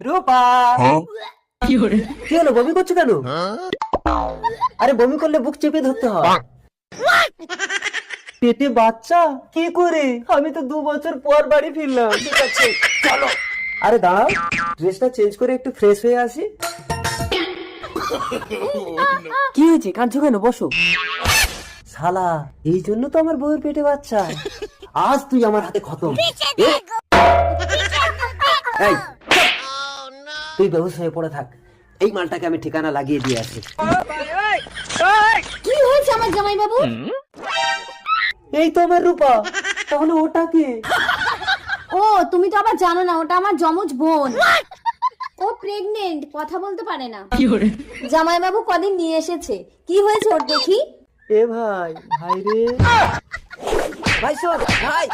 রূপা, কি হলো, বমি করছো কেন? আরে বমি করলে বুক চেপে ধরতে হয়। পেটে বাচ্চা কি করে? আমি তো 2 বছর পর বাড়ি ফিরলাম। ঠিক আছে চলো। আরে দাঁড়াও, ড্রেসটা চেঞ্জ করে একটু ফ্রেশ হয়ে আসি। কি হয়েছে, কাঁদছো কেন? বসো। শালা, এই জন্য তো আমার বউয়ের পেটে বাচ্চা। আজ তুই আমার হাতে খতম। এ? এই, চুপ! তুই বেহুশ হয়ে পড়ে থাক, এই মালটাকে আমি ঠিকানা লাগিয়ে দিয়ে আসি। কি হয়েছে আমার জামাই বাবু? এই তো আমার রূপা। তাহলে ওটা কি? ও, তুমি তো আবার জানো না, ওটা আমার যমজ বোন। ও প্রেগনেন্ট, কথা বলতে পারে না। জামাই বাবু কদিন নিয়ে এসেছে। কি হয়েছে ওর দেখি? এ ভাই, ভাই রে, ভাই শোন, ভাই।